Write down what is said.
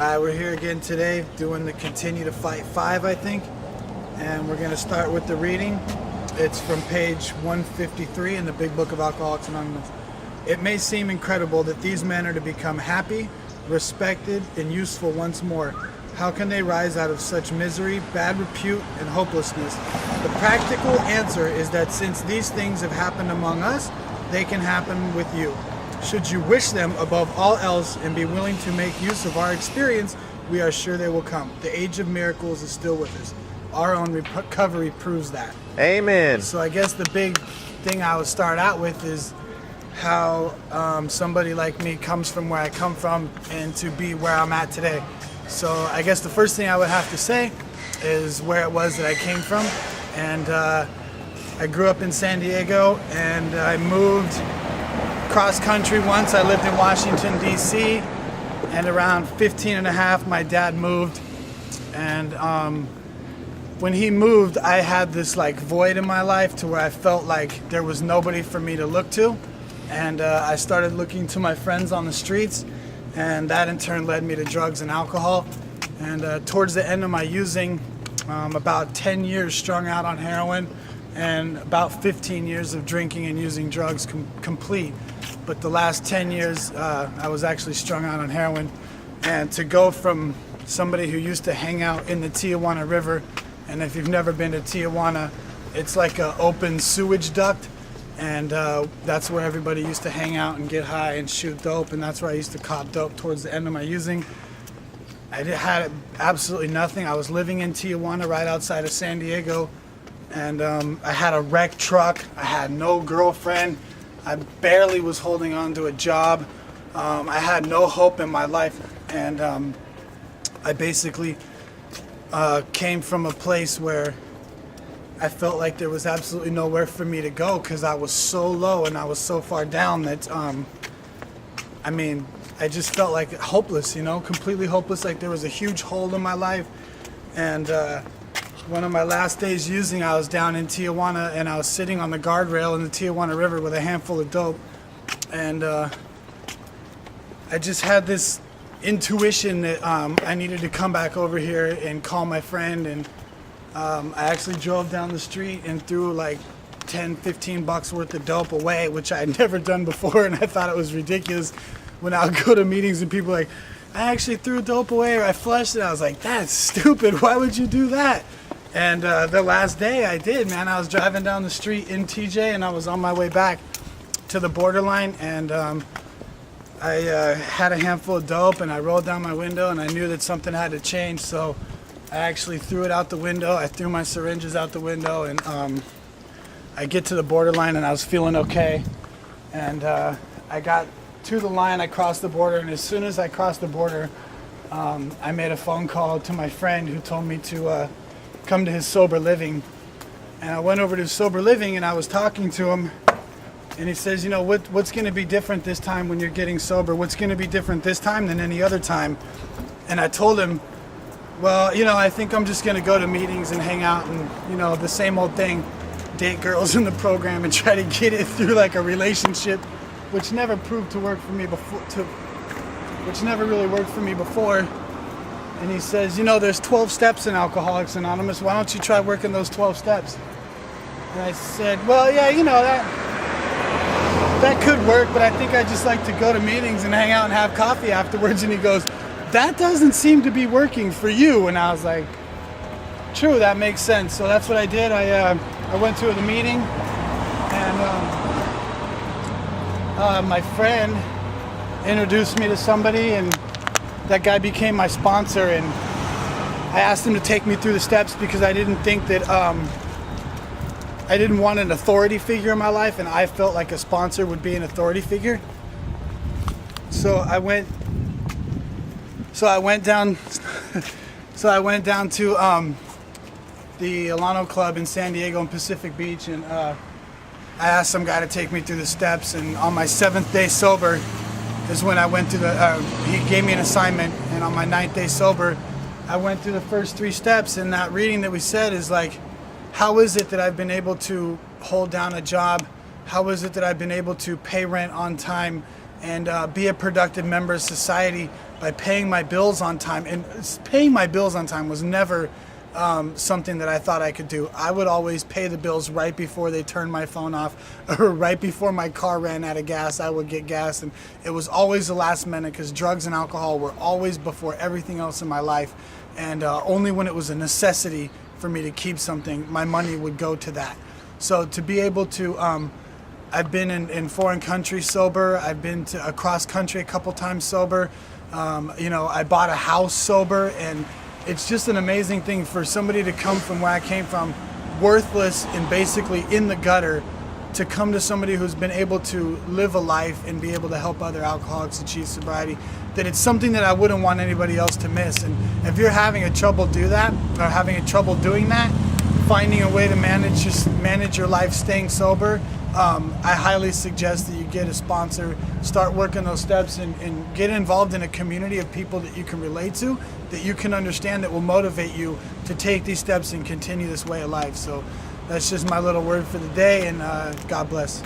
We're here again today doing the Continue to Fight 5, I think. And we're going to start with the reading. It's from page 153 in the Big Book of Alcoholics Anonymous. It may seem incredible that these men are to become happy, respected, and useful once more. How can they rise out of such misery, bad repute, and hopelessness? The practical answer is that since these things have happened among us, they can happen with you. Should you wish them above all else and be willing to make use of our experience, we are sure they will come. The age of miracles is still with us. Our own recovery proves that. Amen. So I guess the big thing I would start out with is how somebody like me comes from where I come from and to be where I'm at today. So I guess the first thing I would have to say is where it was that I came from. And I grew up in San Diego, and I moved cross country once. I lived in Washington, D.C., and around 15 and a half, my dad moved. And when he moved, I had this like void in my life to where I felt like there was nobody for me to look to. And I started looking to my friends on the streets, and that in turn led me to drugs and alcohol. And towards the end of my using, about 10 years strung out on heroin, and about 15 years of drinking and using drugs complete. But the last 10 years, I was actually strung out on heroin. And to go from somebody who used to hang out in the Tijuana River, and if you've never been to Tijuana, it's like an open sewage duct. And that's where everybody used to hang out and get high and shoot dope, and that's where I used to cop dope towards the end of my using. I had absolutely nothing. I was living in Tijuana right outside of San Diego, and I had a wrecked truck. I had no girlfriend. I barely was holding on to a job. I had no hope in my life, and I basically came from a place where I felt like there was absolutely nowhere for me to go because I was so low and I was so far down that, I just felt like hopeless, completely hopeless, like there was a huge hole in my life. And one of my last days using, I was down in Tijuana, and I was sitting on the guardrail in the Tijuana River with a handful of dope. And I just had this intuition that I needed to come back over here and call my friend. And I actually drove down the street and threw like 10, 15 bucks worth of dope away, which I had never done before, and I thought it was ridiculous when I would go to meetings and people were like, I actually threw dope away, or I flushed it. I was like, that's stupid. Why would you do that? And the last day I did, man. I was driving down the street in TJ, and I was on my way back to the borderline, and I had a handful of dope, and I rolled down my window, and I knew that something had to change, so I actually threw it out the window. I threw my syringes out the window, and I get to the borderline, and I was feeling okay. And I got to the line, I crossed the border, and as soon as I crossed the border, I made a phone call to my friend who told me to come to his sober living. And I went over to his sober living, and I was talking to him, and he says, what's going to be different this time when you're getting sober? What's going to be different this time than any other time? And I told him, well, I think I'm just going to go to meetings and hang out and, the same old thing, date girls in the program and try to get it through like a relationship, which never proved to work for me before, which never really worked for me before. And he says, there's 12 steps in Alcoholics Anonymous. Why don't you try working those 12 steps? And I said, well, yeah, that could work, but I think I just like to go to meetings and hang out and have coffee afterwards. And he goes, that doesn't seem to be working for you. And I was like, true, that makes sense. So that's what I did. I went to the meeting, and my friend introduced me to somebody, and that guy became my sponsor. And I asked him to take me through the steps because I didn't think that I didn't want an authority figure in my life, and I felt like a sponsor would be an authority figure. So I went down to the Alano Club in San Diego and Pacific Beach, and I asked some guy to take me through the steps. And on my 7th day sober is when I went through he gave me an assignment, and on my 9th day sober, I went through the first 3 steps. And that reading that we said is like, how is it that I've been able to hold down a job? How is it that I've been able to pay rent on time and be a productive member of society by paying my bills on time. And paying my bills on time was never something that I thought I could do. I would always pay the bills right before they turned my phone off, or right before my car ran out of gas. I would get gas, and it was always the last minute, because drugs and alcohol were always before everything else in my life. And only when it was a necessity for me to keep something, my money would go to that. So to be able to, I've been in foreign countries sober. I've been to across country a couple times sober. I bought a house sober, and it's just an amazing thing for somebody to come from where I came from, worthless and basically in the gutter, to come to somebody who's been able to live a life and be able to help other alcoholics achieve sobriety. That it's something that I wouldn't want anybody else to miss. And if you're having a trouble doing that, finding a way to manage your life staying sober, I highly suggest that you get a sponsor, start working those steps, and get involved in a community of people that you can relate to, that you can understand, that will motivate you to take these steps and continue this way of life. So that's just my little word for the day, and God bless.